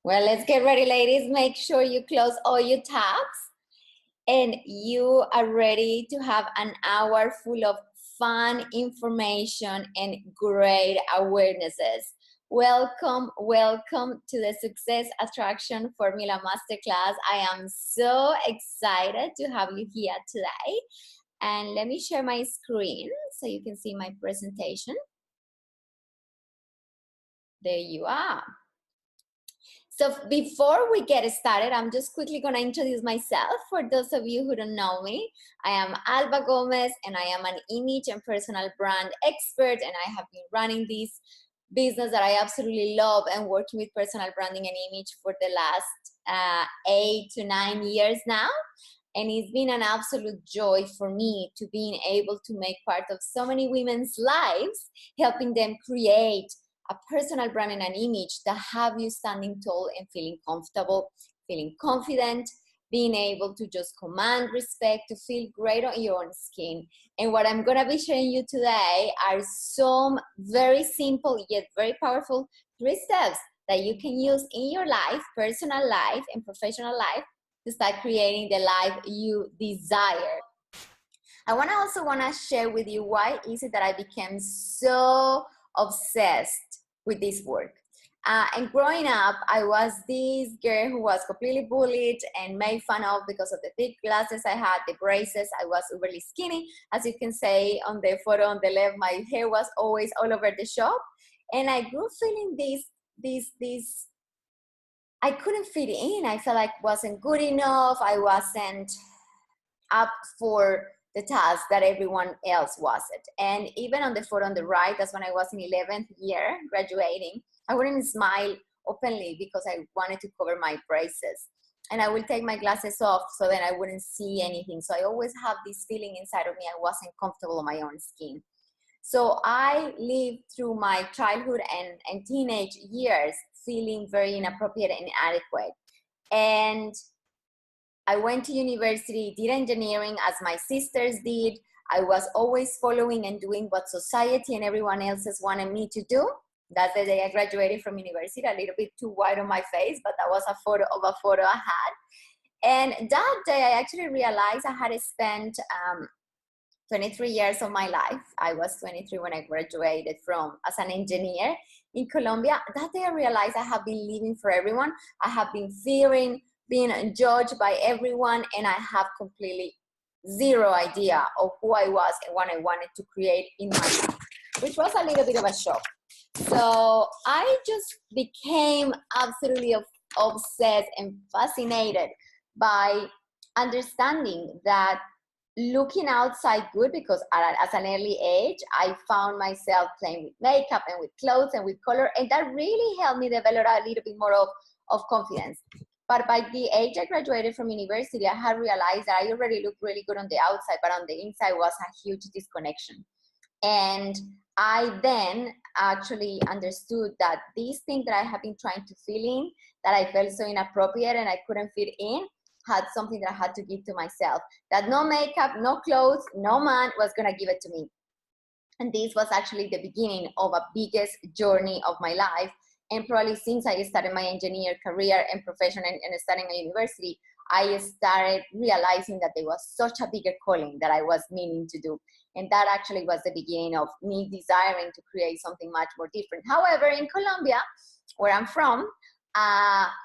Well, let's get ready, ladies. Make sure you close all your tabs and you are ready to have an hour full of fun information and great awarenesses. Welcome, welcome to the Success Attraction Formula Masterclass. I am so excited to have you here today. And let me share my screen so you can see my presentation. There you are. So before we get started, I'm just quickly going to introduce myself. For those of you who don't know me, I am Alba Gomez, and I am an image and personal brand expert, and I have been running this business that I absolutely love and working with personal branding and image for the last 8 to 9 years now. And it's been an absolute joy for me to being able to make part of so many women's lives, helping them create a personal brand and an image that have you standing tall and feeling comfortable, feeling confident, being able to just command respect, to feel great on your own skin. And what I'm gonna be sharing you today are some very simple yet very powerful 3 steps that you can use in your life, personal life and professional life, to start creating the life you desire. I also want to share with you why is it that I became so obsessed with this work. And growing up, I was this girl who was completely bullied and made fun of because of the thick glasses I had, the braces. I was overly skinny. As you can see on the photo on the left, my hair was always all over the shop. And I grew feeling this I couldn't fit in. I felt like I wasn't good enough. I wasn't up for the task that everyone else wasn't. And even on the photo on the right, that's when I was in 11th year graduating, I wouldn't smile openly because I wanted to cover my braces. And I would take my glasses off so that I wouldn't see anything. So I always have this feeling inside of me I wasn't comfortable on my own skin. So I lived through my childhood and teenage years feeling very inappropriate and inadequate. And I went to university, did engineering as my sisters did. I was always following and doing what society and everyone else wanted me to do. That's the day I graduated from university, a little bit too white on my face, but that was a photo I had. And that day I actually realized I had spent 23 years of my life. I was 23 when I graduated as an engineer in Colombia. That day I realized I have been living for everyone. I have been fearing being judged by everyone, and I have completely zero idea of who I was and what I wanted to create in my life, which was a little bit of a shock. So I just became absolutely obsessed and fascinated by understanding that looking outside good, because at an early age, I found myself playing with makeup and with clothes and with color, and that really helped me develop a little bit more of confidence. But by the age I graduated from university, I had realized that I already looked really good on the outside, but on the inside was a huge disconnection. And I then actually understood that these things that I have been trying to fill in, that I felt so inappropriate and I couldn't fit in, had something that I had to give to myself. That no makeup, no clothes, no man was gonna give it to me. And this was actually the beginning of a biggest journey of my life. And probably since I started my engineer career and profession and studying at university, I started realizing that there was such a bigger calling that I was meaning to do. And that actually was the beginning of me desiring to create something much more different. However, in Colombia, where I'm from,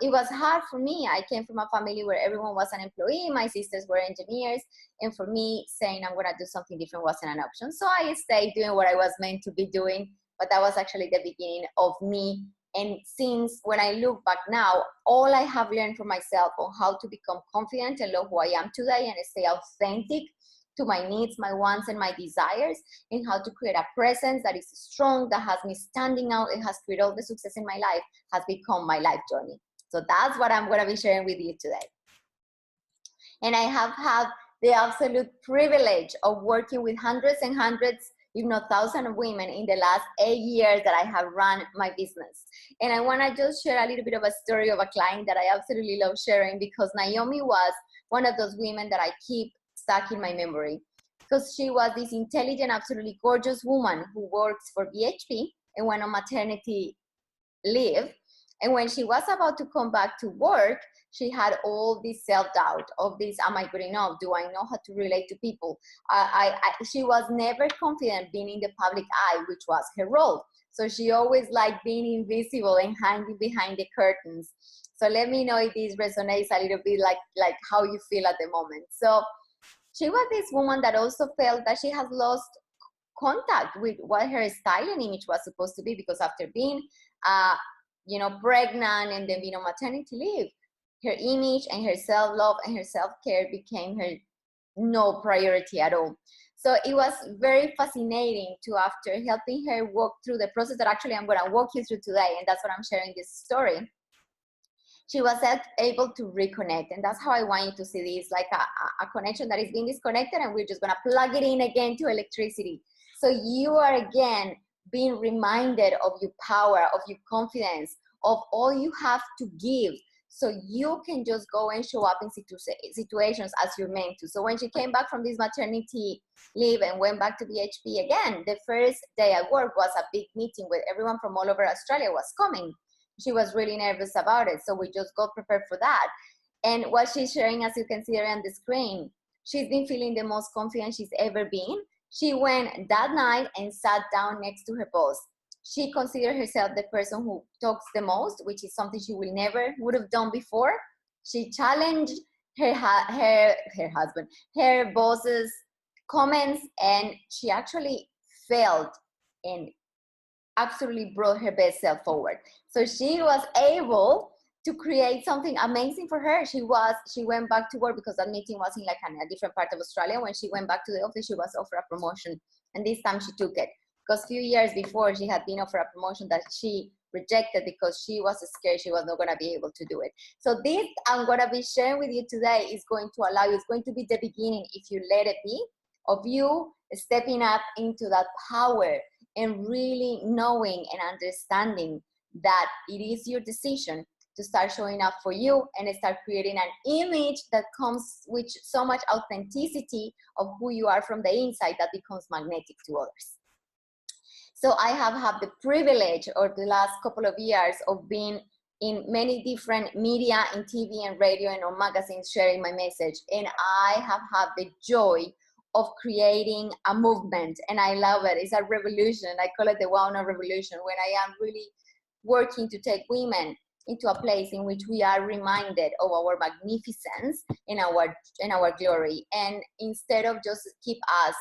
it was hard for me. I came from a family where everyone was an employee. My sisters were engineers. And for me, saying I'm going to do something different wasn't an option. So I stayed doing what I was meant to be doing. But that was actually the beginning of me. And since when I look back now, all I have learned for myself on how to become confident and love who I am today and stay authentic to my needs, my wants, and my desires, and how to create a presence that is strong, that has me standing out, it has created all the success in my life, has become my life journey. So that's what I'm going to be sharing with you today. And I have had the absolute privilege of working with hundreds and hundreds, if not thousands of women in the last 8 years that I have run my business. And I want to just share a little bit of a story of a client that I absolutely love sharing, because Naomi was one of those women that I keep stuck in my memory, because she was this intelligent, absolutely gorgeous woman who works for BHP and went on maternity leave. And when she was about to come back to work, she had all this self-doubt of this, am I good enough? Do I know how to relate to people? She was never confident being in the public eye, which was her role. So she always liked being invisible and hiding behind the curtains. So let me know if this resonates a little bit like how you feel at the moment. So she was this woman that also felt that she has lost contact with what her style and image was supposed to be, because after being pregnant and then being on maternity leave, her image and her self-love and her self-care became her no priority at all. So it was very fascinating to, after helping her walk through the process that actually I'm going to walk you through today, and that's what I'm sharing this story, she was able to reconnect. And that's how I want you to see this, like a connection that is being disconnected, and we're just going to plug it in again to electricity. So you are again being reminded of your power, of your confidence, of all you have to give. So you can just go and show up in situations as you're meant to. So when she came back from this maternity leave and went back to BHP again, the first day at work was a big meeting where everyone from all over Australia was coming. She was really nervous about it. So we just got prepared for that. And what she's sharing, as you can see here on the screen, she's been feeling the most confident she's ever been. She went that night and sat down next to her boss. She considered herself the person who talks the most, which is something she would have done before. She challenged her boss's comments, and she actually felt and absolutely brought her best self forward. So she was able to create something amazing for her. She went back to work because that meeting was in like a different part of Australia. When she went back to the office, she was offered a promotion, and this time she took it. Because a few years before, she had been offered a promotion that she rejected because she was scared she was not going to be able to do it. So this I'm going to be sharing with you today is going to allow you, it's going to be the beginning, if you let it be, of you stepping up into that power and really knowing and understanding that it is your decision to start showing up for you and start creating an image that comes with so much authenticity of who you are from the inside that becomes magnetic to others. So I have had the privilege over the last couple of years of being in many different media, in TV and radio and on magazines, sharing my message. And I have had the joy of creating a movement, and I love it. It's a revolution. I call it the Wellness Revolution, when I am really working to take women into a place in which we are reminded of our magnificence and our glory. And instead of just keep us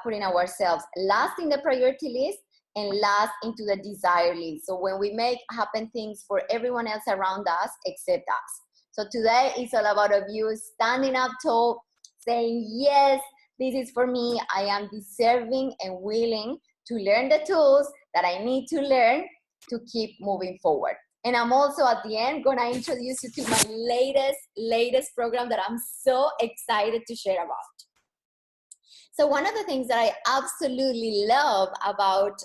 putting ourselves last in the priority list and last into the desire list. So when we make happen things for everyone else around us except us. So today it's all about you standing up tall, saying, yes, this is for me. I am deserving and willing to learn the tools that I need to learn to keep moving forward. And I'm also at the end going to introduce you to my latest program that I'm so excited to share about. So one of the things that I absolutely love about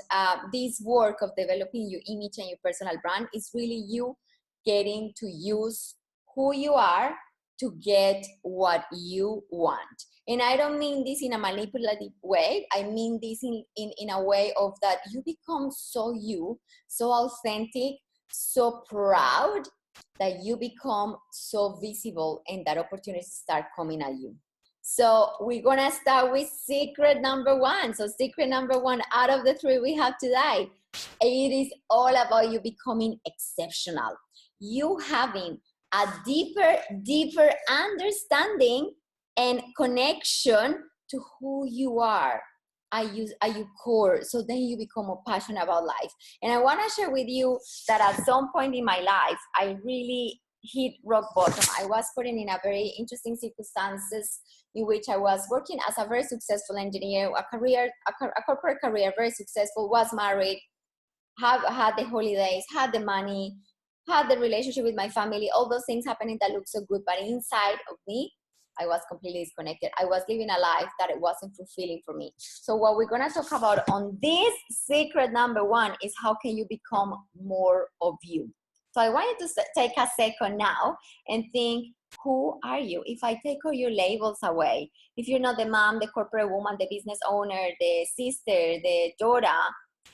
this work of developing your image and your personal brand is really you getting to use who you are to get what you want. And I don't mean this in a manipulative way. I mean this in a way of that you become so you, so authentic, so proud that you become so visible and that opportunities start coming at you. So we're going to start with secret number one. So secret number one out of the three we have today, it is all about you becoming exceptional. You having a deeper understanding and connection to who you are. Are you core? So then you become more passionate about life. And I want to share with you that at some point in my life, I really hit rock bottom. I was put in a very interesting circumstances in which I was working as a very successful engineer, a corporate career, very successful, was married, had the holidays, had the money, had the relationship with my family, all those things happening that looked so good, but inside of me, I was completely disconnected. I was living a life that it wasn't fulfilling for me. So what we're going to talk about on this secret number one is how can you become more of you. So I want you to take a second now and think, who are you? If I take all your labels away, if you're not the mom, the corporate woman, the business owner, the sister, the daughter,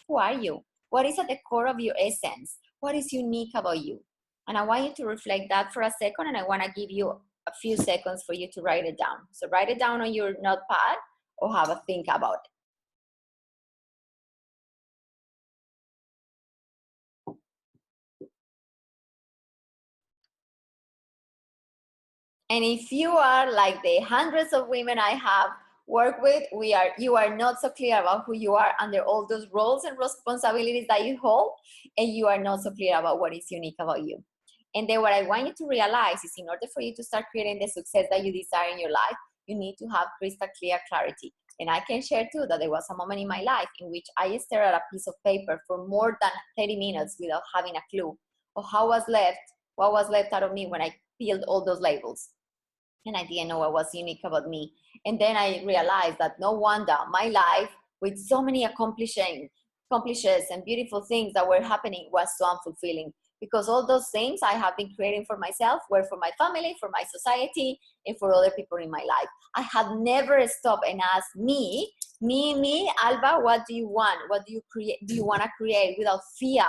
who are you? What is at the core of your essence? What is unique about you? And I want you to reflect that for a second, and I want to give you a few seconds for you to write it down. So write it down on your notepad or have a think about it. And if you are like the hundreds of women I have worked with, you are not so clear about who you are under all those roles and responsibilities that you hold, and you are not so clear about what is unique about you. And then what I want you to realize is, in order for you to start creating the success that you desire in your life, you need to have crystal clear clarity. And I can share too that there was a moment in my life in which I stared at a piece of paper for more than 30 minutes without having a clue of what was left out of me when I peeled all those labels. And I didn't know what was unique about me. And then I realized that no wonder my life, with so many accomplishes and beautiful things that were happening, was so unfulfilling. Because all those things I have been creating for myself were for my family, for my society, and for other people in my life. I had never stopped and asked me, Alba, what do you want? What do you create? Do you want to create without fear,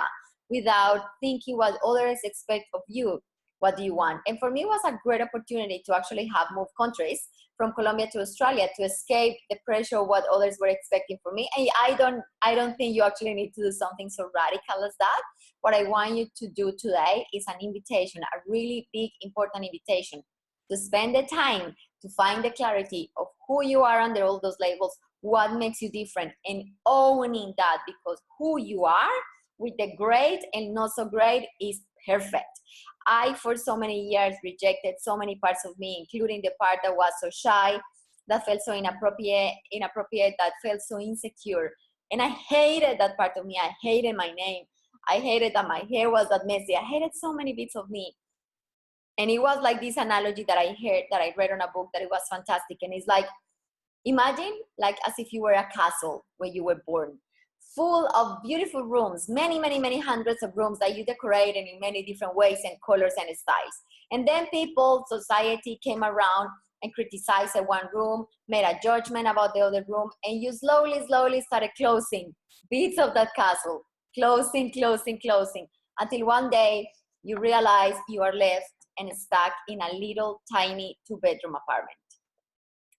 without thinking what others expect of you? What do you want? And for me, it was a great opportunity to actually have moved countries from Colombia to Australia to escape the pressure of what others were expecting from me. And I don't think you actually need to do something so radical as that. What I want you to do today is an invitation, a really big, important invitation to spend the time to find the clarity of who you are under all those labels, what makes you different, and owning that, because who you are with the great and not so great is perfect. I, for so many years, rejected so many parts of me, including the part that was so shy, that felt so inappropriate, that felt so insecure. And I hated that part of me. I hated my name. I hated that my hair was that messy. I hated so many bits of me. And it was like this analogy that I heard, that I read on a book, that it was fantastic. And it's like, imagine like as if you were a castle when you were born, full of beautiful rooms, many hundreds of rooms that you decorated in many different ways and colors and styles. And then people, society came around and criticized the one room, made a judgment about the other room, and you slowly started closing bits of that castle, closing, until one day you realize you are left and stuck in a little tiny 2-bedroom apartment.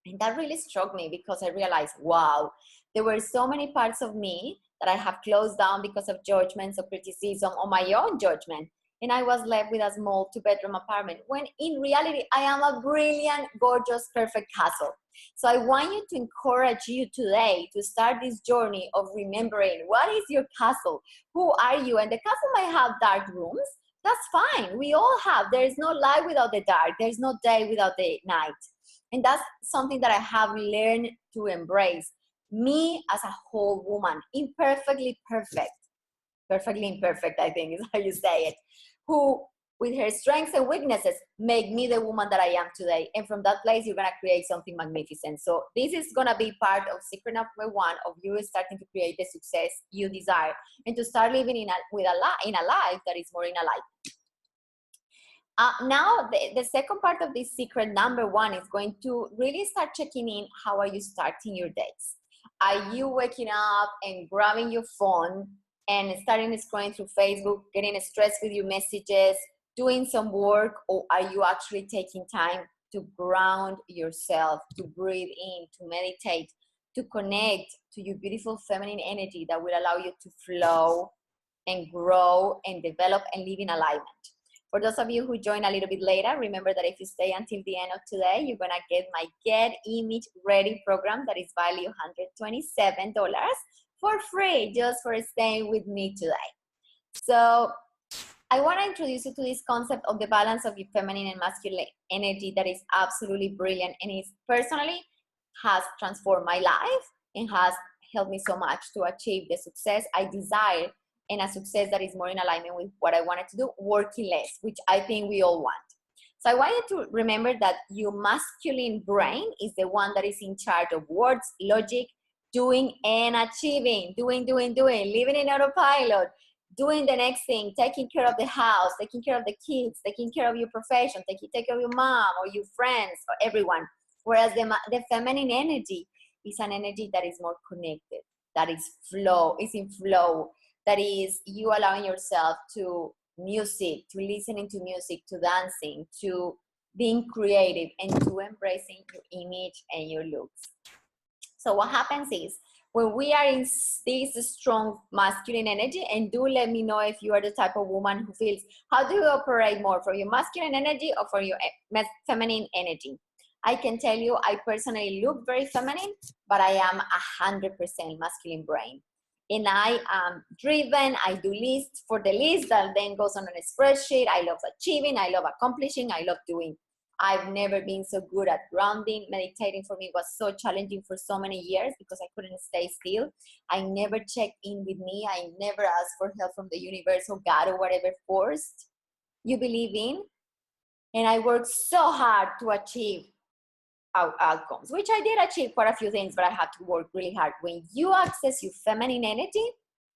And that really struck me, because I realized, wow, there were so many parts of me that I have closed down because of judgments or criticism or my own judgment. And I was left with a small 2-bedroom apartment, when in reality, I am a brilliant, gorgeous, perfect castle. So I want you to encourage you today to start this journey of remembering, what is your castle? Who are you? And the castle might have dark rooms. That's fine. We all have. There is no light without the dark. There's no day without the night. And that's something that I have learned to embrace. Me as a whole woman, imperfectly perfect, perfectly imperfect, I think is how you say it, who with her strengths and weaknesses make me the woman that I am today. And from that place, you're gonna create something magnificent. So this is gonna be part of secret number 1 of you starting to create the success you desire, and to start living in a life that is more in alignment. Now, the second part of this secret number 1 is going to really start checking in. How are you starting your days? Are you waking up and grabbing your phone and starting scrolling through Facebook, getting stressed with your messages, doing some work, or are you actually taking time to ground yourself, to breathe in, to meditate, to connect to your beautiful feminine energy that will allow you to flow and grow and develop and live in alignment? For those of you who join a little bit later, remember that if you stay until the end of today, you're gonna get my Get Image Ready program that is valued $127 for free, just for staying with me today. So I wanna introduce you to this concept of the balance of your feminine and masculine energy that is absolutely brilliant, and is personally has transformed my life and has helped me so much to achieve the success I desire, and a success that is more in alignment with what I wanted to do, working less, which I think we all want. So I want you to remember that your masculine brain is the one that is in charge of words, logic, doing and achieving, doing, living in autopilot, doing the next thing, taking care of the house, taking care of the kids, taking care of your profession, taking care of your mom or your friends or everyone. Whereas the feminine energy is an energy that is more connected, that is in flow, That is you allowing yourself to music, to listening to music, to dancing, to being creative, and to embracing your image and your looks. So what happens is, when we are in this strong masculine energy, and do let me know if you are the type of woman who feels, how do you operate more, from your masculine energy or from your feminine energy? I can tell you, I personally look very feminine, but I am 100% masculine brain. And I am driven, I do lists for the list that then goes on a spreadsheet. I love achieving, I love accomplishing, I love doing. I've never been so good at grounding. Meditating for me was so challenging for so many years because I couldn't stay still. I never checked in with me. I never asked for help from the universe or God or whatever force you believe in. And I worked so hard to achieve outcomes, which I did achieve quite a few things, but I had to work really hard. When you access your feminine energy,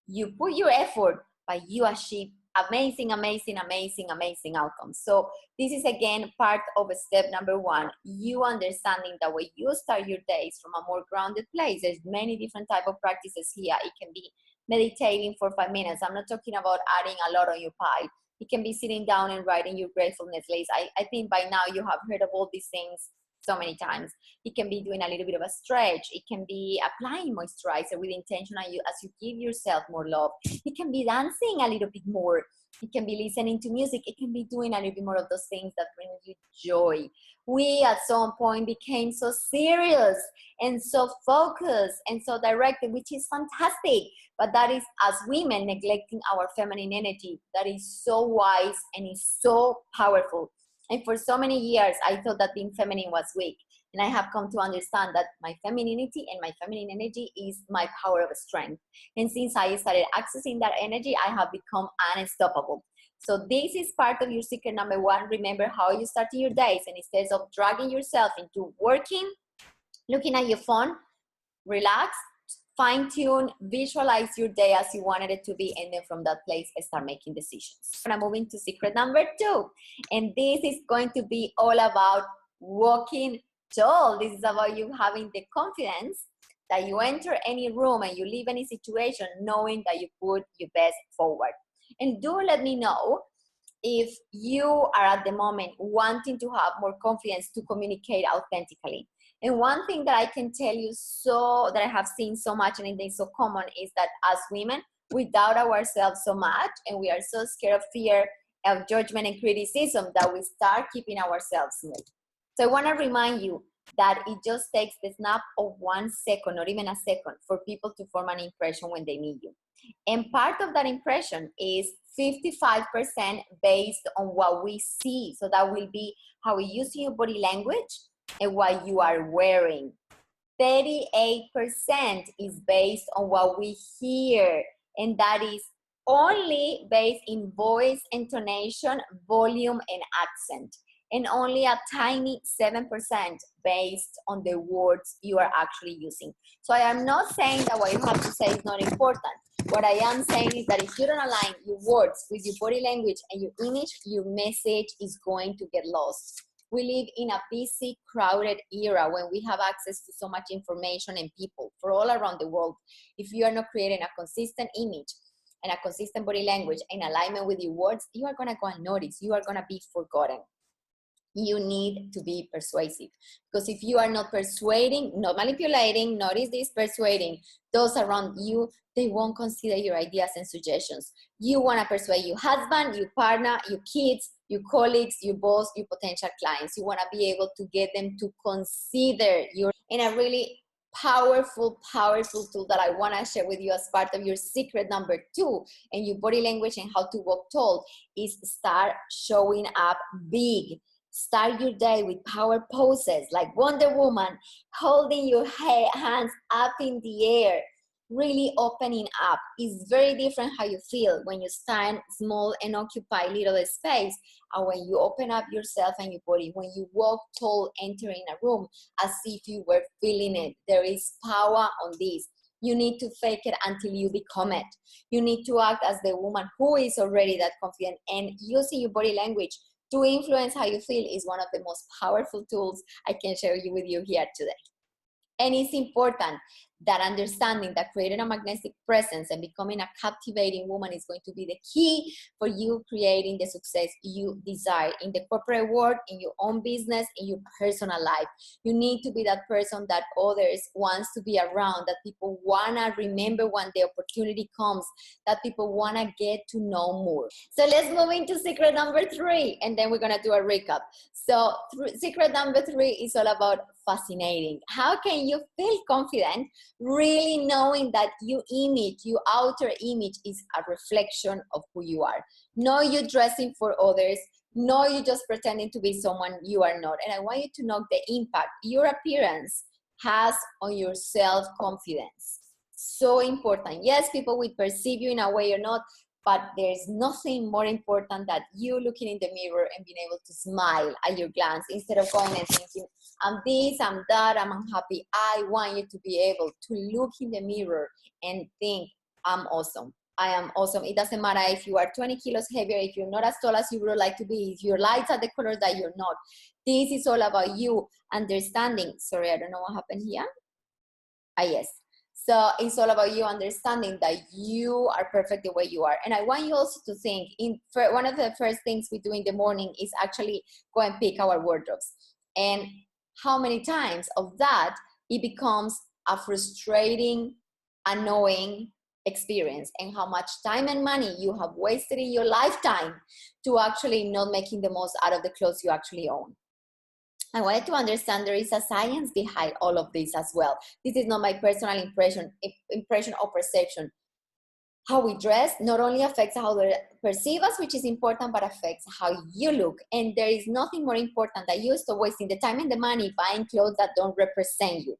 you put your effort, but you achieve amazing, amazing, amazing, amazing outcomes. So this is again part of step number one, you understanding that when you start your days from a more grounded place, there's many different type of practices here. It can be meditating for 5 minutes. I'm not talking about adding a lot on your pile. It can be sitting down and writing your gratefulness list. I think by now you have heard of all these things so many times. It can be doing a little bit of a stretch. It can be applying moisturizer with intention as you give yourself more love. It can be dancing a little bit more. It can be listening to music. It can be doing a little bit more of those things that bring you joy. We at some point became so serious and so focused and so directed, which is fantastic. But that is, as women, neglecting our feminine energy. That is so wise and is so powerful. And for so many years, I thought that being feminine was weak. And I have come to understand that my femininity and my feminine energy is my power of strength. And since I started accessing that energy, I have become unstoppable. So this is part of your secret number one. Remember how you start your days. And instead of dragging yourself into working, looking at your phone, relax, fine-tune, visualize your day as you wanted it to be, and then from that place, start making decisions. I'm gonna move into secret number two, and this is going to be all about walking tall. This is about you having the confidence that you enter any room and you leave any situation knowing that you put your best forward. And do let me know if you are at the moment wanting to have more confidence to communicate authentically. And one thing that I can tell you, so that I have seen so much and it is so common, is that as women, we doubt ourselves so much and we are so scared of fear, of judgment and criticism that we start keeping ourselves small. So I want to remind you that it just takes the snap of 1 second, not even a second, for people to form an impression when they meet you. And part of that impression is 55% based on what we see. So that will be how we use your body language and what you are wearing. 38% is based on what we hear, and that is only based in voice, intonation, volume, and accent. And only a tiny 7% based on the words you are actually using. So I am not saying that what you have to say is not important. What I am saying is that if you don't align your words with your body language and your image, your message is going to get lost. We live in a busy, crowded era when we have access to so much information and people for all around the world. If you are not creating a consistent image and a consistent body language in alignment with your words, you are going to go unnoticed. You are going to be forgotten. You need to be persuasive, because if you are not persuading, not manipulating, notice this, persuading those around you, they won't consider your ideas and suggestions. You want to persuade your husband, your partner, your kids, your colleagues, your boss, your potential clients. You want to be able to get them to consider your, in a really powerful tool that I want to share with you as part of your secret number two and your body language and how to walk tall is start showing up big. Start your day with power poses like Wonder Woman, holding your hands up in the air, really opening up. It's very different how you feel when you stand small and occupy little space, and when you open up yourself and your body, when you walk tall, entering a room as if you were feeling it. There is power on this. You need to fake it until you become it. You need to act as the woman who is already that confident, and using your body language to influence how you feel is one of the most powerful tools I can share with you here today. And it's important that understanding that creating a magnetic presence and becoming a captivating woman is going to be the key for you creating the success you desire in the corporate world, in your own business, in your personal life. You need to be that person that others wants to be around, that people want to remember when the opportunity comes, that people want to get to know more. So let's move into secret number 3, and then we're going to do a recap. So secret number 3 is all about fascinating. How can you feel confident really knowing that your image, your outer image is a reflection of who you are? No, you dressing for others. No, you just pretending to be someone you are not. And I want you to know the impact your appearance has on your self-confidence. So important. Yes, people will perceive you in a way or not, but there's nothing more important than you looking in the mirror and being able to smile at your glance instead of going and thinking, I'm this, I'm that, I'm unhappy. I want you to be able to look in the mirror and think, I'm awesome. I am awesome. It doesn't matter if you are 20 kilos heavier, if you're not as tall as you would like to be, if your lights are the color that you're not. This is all about you understanding. Sorry, I don't know what happened here. Yes. So it's all about you understanding that you are perfect the way you are. And I want you also to think, one of the first things we do in the morning is actually go and pick our wardrobes. And how many times of that it becomes a frustrating, annoying experience, and how much time and money you have wasted in your lifetime to actually not making the most out of the clothes you actually own. I wanted to understand there is a science behind all of this as well. This is not my personal impression or perception. How we dress not only affects how they perceive us, which is important, but affects how you look. And there is nothing more important that you stop wasting the time and the money buying clothes that don't represent you.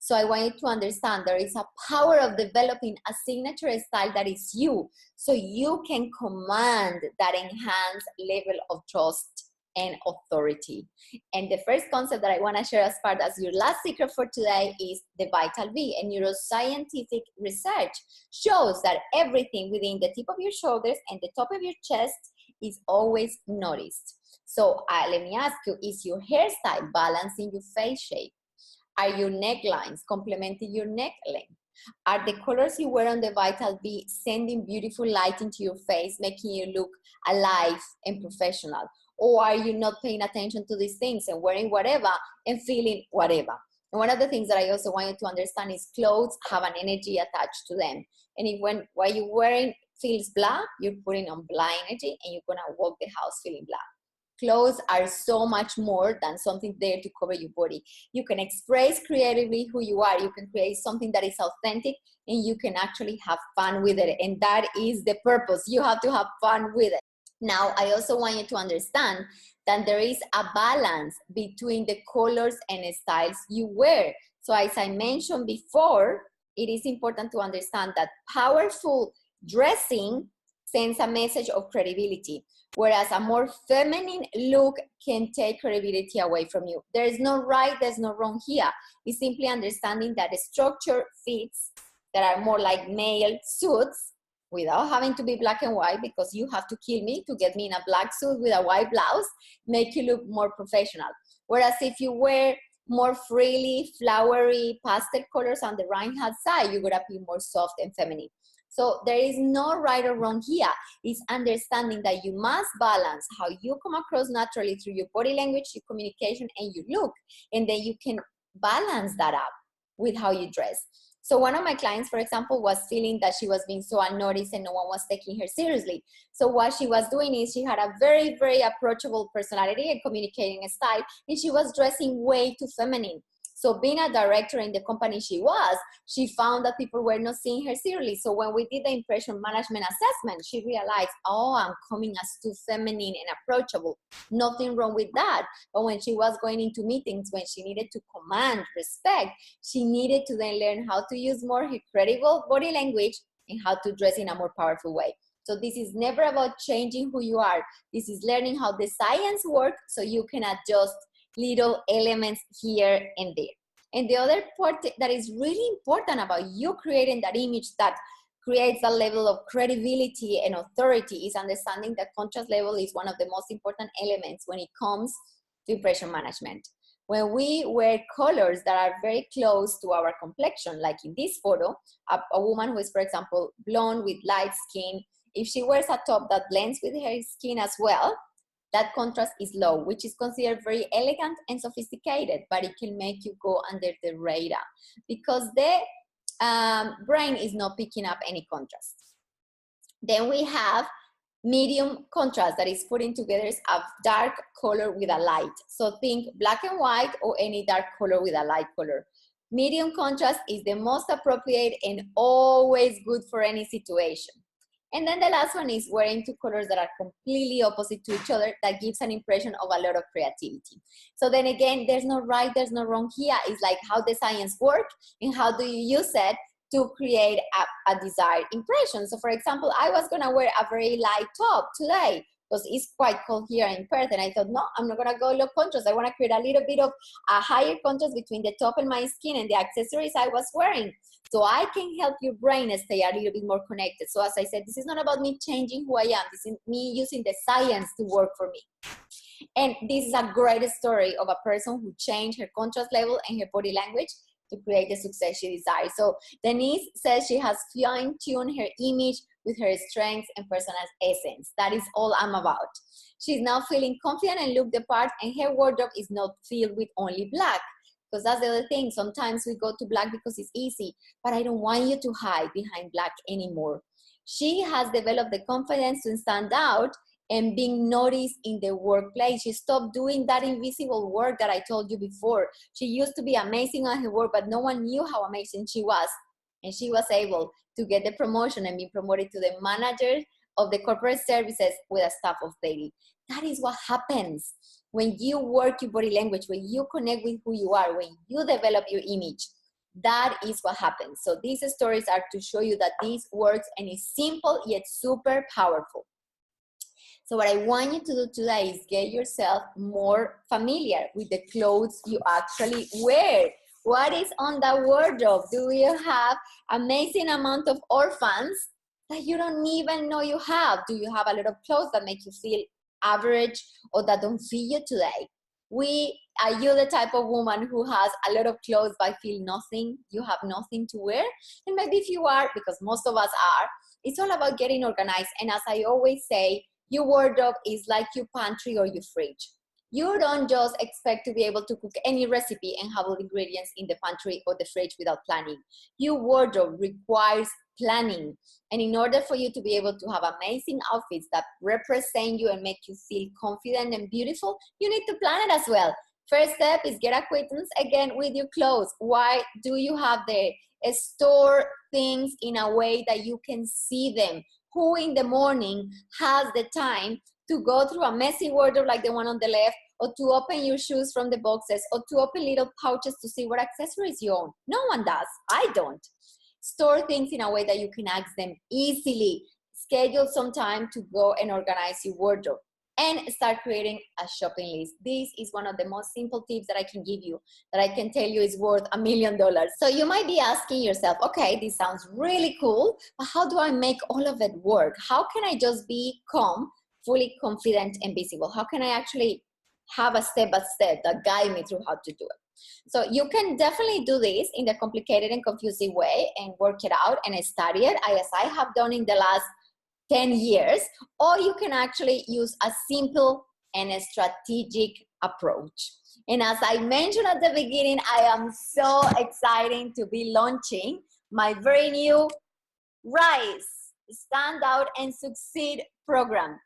So I want you to understand there is a power of developing a signature style that is you, so you can command that enhanced level of trust and authority. And the first concept that I want to share as part as your last secret for today is the vital V. And neuroscientific research shows that everything within the tip of your shoulders and the top of your chest is always noticed. So let me ask you, is your hairstyle balancing your face shape? Are your necklines complementing your neck length? Are the colors you wear on the Vital V sending beautiful light into your face, making you look alive and professional? Or are you not paying attention to these things and wearing whatever and feeling whatever? And one of the things that I also want you to understand is clothes have an energy attached to them. And if what you're wearing feels blah, you're putting on blah energy and you're gonna walk the house feeling blah. Clothes are so much more than something there to cover your body. You can express creatively who you are. You can create something that is authentic and you can actually have fun with it. And that is the purpose. You have to have fun with it. Now, I also want you to understand that there is a balance between the colors and styles you wear. So as I mentioned before, it is important to understand that powerful dressing sends a message of credibility, whereas a more feminine look can take credibility away from you. There is no right, there's no wrong here. It's simply understanding that the structure fits that are more like male suits without having to be black and white, because you have to kill me to get me in a black suit with a white blouse, make you look more professional. Whereas if you wear more freely, flowery, pastel colors on the right hand side, you're gonna be more soft and feminine. So there is no right or wrong here. It's understanding that you must balance how you come across naturally through your body language, your communication, and your look. And then you can balance that up with how you dress. So one of my clients, for example, was feeling that she was being so unnoticed and no one was taking her seriously. So what she was doing is she had a very, very approachable personality and communicating style, and she was dressing way too feminine. So being a director in the company she found that people were not seeing her seriously. So when we did the impression management assessment, she realized, oh, I'm coming as too feminine and approachable. Nothing wrong with that. But when she was going into meetings, when she needed to command respect, she needed to then learn how to use more her credible body language and how to dress in a more powerful way. So this is never about changing who you are. This is learning how the science works so you can adjust little elements here and there. And the other part that is really important about you creating that image that creates a level of credibility and authority is understanding that contrast level is one of the most important elements when it comes to impression management. When we wear colors that are very close to our complexion, like in this photo, a woman who is, for example, blonde with light skin, if she wears a top that blends with her skin as well, that contrast is low, which is considered very elegant and sophisticated, but it can make you go under the radar because the brain is not picking up any contrast. Then we have medium contrast, that is putting together a dark color with a light. So think black and white or any dark color with a light color. Medium contrast is the most appropriate and always good for any situation. And then the last one is wearing two colors that are completely opposite to each other. That gives an impression of a lot of creativity. So then again, there's no right, there's no wrong here. It's like how the science works and how do you use it to create a desired impression. So for example, I was gonna wear a very light top today because it's quite cold here in Perth, and I thought, no, I'm not gonna go low contrast. I wanna create a little bit of a higher contrast between the top and my skin and the accessories I was wearing. So I can help your brain stay a little bit more connected. So as I said, this is not about me changing who I am. This is me using the science to work for me. And this is a great story of a person who changed her contrast level and her body language to create the success she desires. So Denise says she has fine-tuned her image with her strengths and personal essence. That is all I'm about. She's now feeling confident and look the part, and her wardrobe is not filled with only black. Because that's the other thing. Sometimes we go to black because it's easy, but I don't want you to hide behind black anymore. She has developed the confidence to stand out and being noticed in the workplace. She stopped doing that invisible work that I told you before. She used to be amazing at her work, but no one knew how amazing she was. And she was able to get the promotion and be promoted to the manager of the corporate services with a staff of 30. That is what happens when you work your body language, when you connect with who you are, when you develop your image. That is what happens. So these stories are to show you that this works and is simple yet super powerful. So what I want you to do today is get yourself more familiar with the clothes you actually wear. What is on the wardrobe? Do you have amazing amount of orphans that you don't even know you have? Do you have a lot of clothes that make you feel average or that don't fit you today? Are you the type of woman who has a lot of clothes but feel nothing? You have nothing to wear? And maybe if you are, because most of us are, it's all about getting organized. And as I always say, your wardrobe is like your pantry or your fridge. You don't just expect to be able to cook any recipe and have all the ingredients in the pantry or the fridge without planning. Your wardrobe requires planning. And in order for you to be able to have amazing outfits that represent you and make you feel confident and beautiful, you need to plan it as well. First step is get acquaintance again with your clothes. Why do you have there? Store things in a way that you can see them. Who in the morning has the time to go through a messy wardrobe like the one on the left, or to open your shoes from the boxes, or to open little pouches to see what accessories you own? No one does. I don't. Store things in a way that you can access them easily. Schedule some time to go and organize your wardrobe and start creating a shopping list. This is one of the most simple tips that I can give you, that I can tell you is worth $1 million. So you might be asking yourself, okay, this sounds really cool, but how do I make all of it work? How can I just become fully confident and visible? How can I actually have a step-by-step that guide me through how to do it? So you can definitely do this in the complicated and confusing way and work it out and study it, as I have done in the last 10 years, or you can actually use a simple and a strategic approach. And as I mentioned at the beginning, I am so excited to be launching my very new Rise, Stand Out and Succeed program.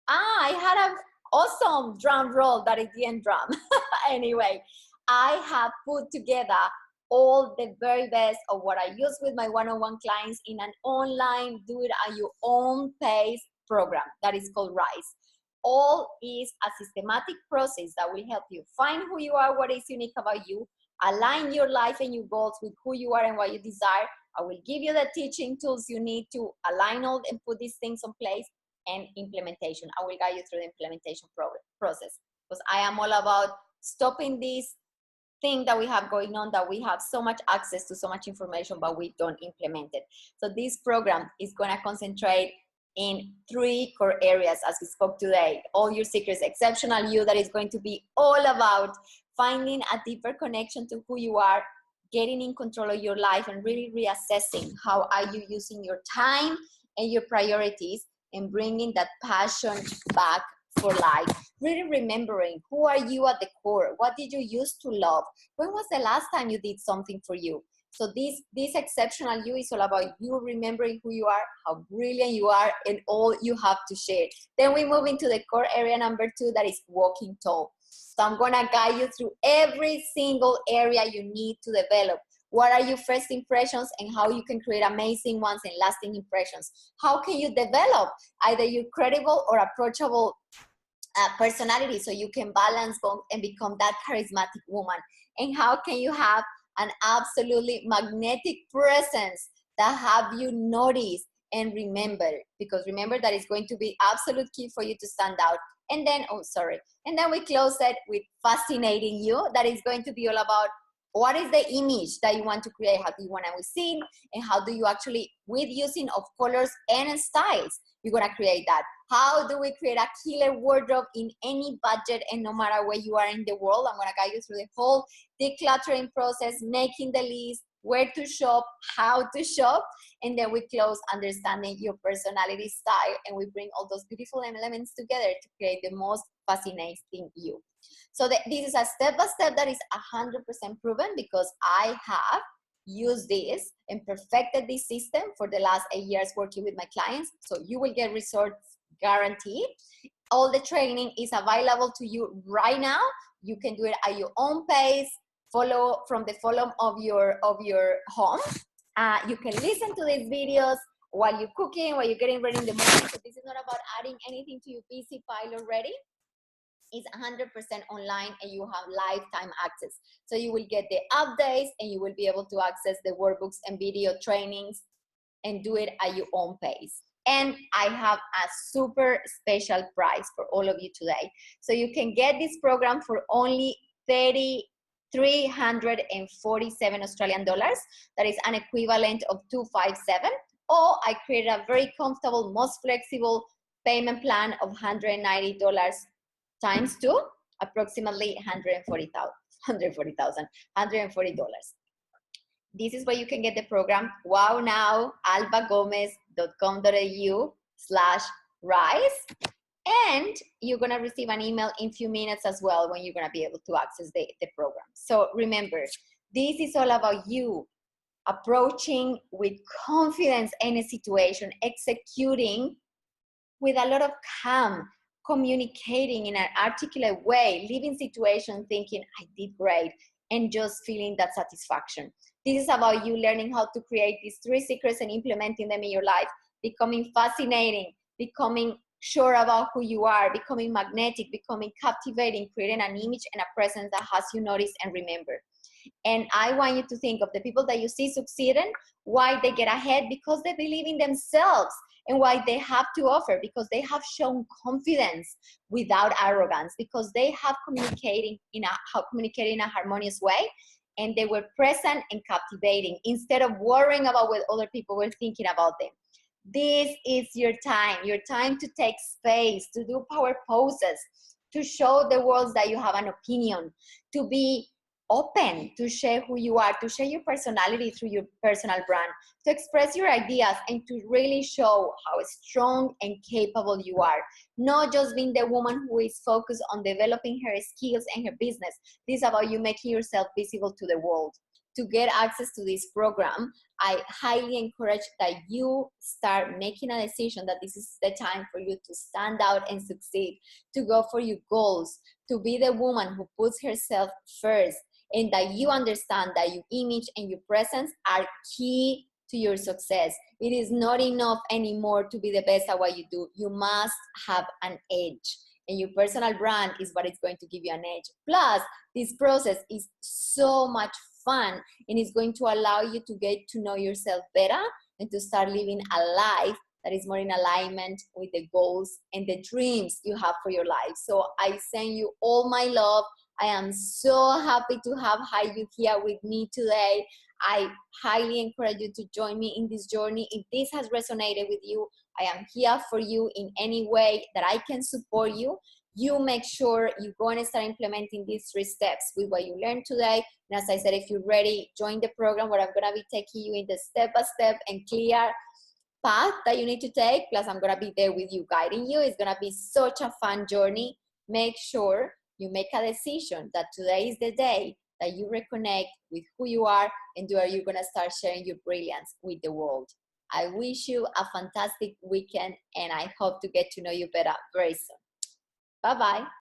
I had an awesome drum roll that it didn't drum. Anyway, I have put together all the very best of what I use with my one-on-one clients in an online, do it at your own pace program that is called Rise. All is a systematic process that will help you find who you are, what is unique about you, align your life and your goals with who you are and what you desire. I will give you the teaching tools you need to align all and put these things in place, and implementation. I will guide you through the implementation process, because I am all about stopping this thing that we have going on, that we have so much access to so much information, but we don't implement it. So this program is going to concentrate in 3 core areas, as we spoke today. All your secrets, exceptional you, that is going to be all about finding a deeper connection to who you are, getting in control of your life, and really reassessing how are you using your time and your priorities, and bringing that passion back for life. Really remembering who are you at the core. What did you used to love? When was the last time you did something for you? So this exceptional you is all about you remembering who you are, how brilliant you are, and all you have to share. Then we move into the core area number 2, that is walking tall. So I'm gonna guide you through every single area you need to develop. What are your first impressions and how you can create amazing ones and lasting impressions? How can you develop either your credible or approachable personality so you can balance both and become that charismatic woman? And how can you have an absolutely magnetic presence that have you notice and remember? Because remember that is going to be absolute key for you to stand out. And then, and then we close it with fascinating you. That is going to be all about what is the image that you want to create? How do you want to be seen? And how do you actually, with using of colors and styles, you're going to create that? How do we create a killer wardrobe in any budget and no matter where you are in the world? I'm going to guide you through the whole decluttering process, making the list, where to shop, how to shop, and then we close understanding your personality style, and we bring all those beautiful elements together to create the most fascinating you. So this is a step-by-step that is 100% proven because I have used this and perfected this system for the last 8 years working with my clients. So you will get results guaranteed. All the training is available to you right now. You can do it at your own pace. Follow from the volume of your home. You can listen to these videos while you're cooking, while you're getting ready in the morning. So this is not about adding anything to your busy pile already. It's 100% online and you have lifetime access. So you will get the updates and you will be able to access the workbooks and video trainings and do it at your own pace. And I have a super special price for all of you today. So you can get this program for only 347 Australian dollars. That is an equivalent of 257. Or I created a very comfortable, most flexible payment plan of $190 times 2, approximately $140. This is where you can get the program. Wow now, albagomez.com.au/rise. And you're going to receive an email in a few minutes as well when you're going to be able to access the program. So remember, this is all about you approaching with confidence any situation, executing with a lot of calm, communicating in an articulate way, leaving situation thinking, I did great, and just feeling that satisfaction. This is about you learning how to create these 3 secrets and implementing them in your life, becoming fascinating, becoming sure about who you are, becoming magnetic, becoming captivating, creating an image and a presence that has you notice and remember. And I want you to think of the people that you see succeeding, why they get ahead, because they believe in themselves, and why they have to offer, because they have shown confidence without arrogance, because they have communicated in a harmonious way, and they were present and captivating instead of worrying about what other people were thinking about them. This is your time to take space, to do power poses, to show the world that you have an opinion, to be open, to share who you are, to share your personality through your personal brand, to express your ideas, and to really show how strong and capable you are. Not just being the woman who is focused on developing her skills and her business. This is about you making yourself visible to the world. To get access to this program, I highly encourage that you start making a decision that this is the time for you to stand out and succeed, to go for your goals, to be the woman who puts herself first, and that you understand that your image and your presence are key to your success. It is not enough anymore to be the best at what you do. You must have an edge, and your personal brand is what is going to give you an edge. Plus, this process is so much fun, and it's going to allow you to get to know yourself better and to start living a life that is more in alignment with the goals and the dreams you have for your life. So I send you all my love. I am so happy to have you here with me today. I highly encourage you to join me in this journey. If this has resonated with you, I am here for you in any way that I can support you. You make sure you go and start implementing these 3 steps with what you learned today. And as I said, if you're ready, join the program where I'm going to be taking you in the step-by-step and clear path that you need to take. Plus, I'm going to be there with you, guiding you. It's going to be such a fun journey. Make sure you make a decision that today is the day that you reconnect with who you are and where you're going to start sharing your brilliance with the world. I wish you a fantastic weekend, and I hope to get to know you better very soon. Bye-bye.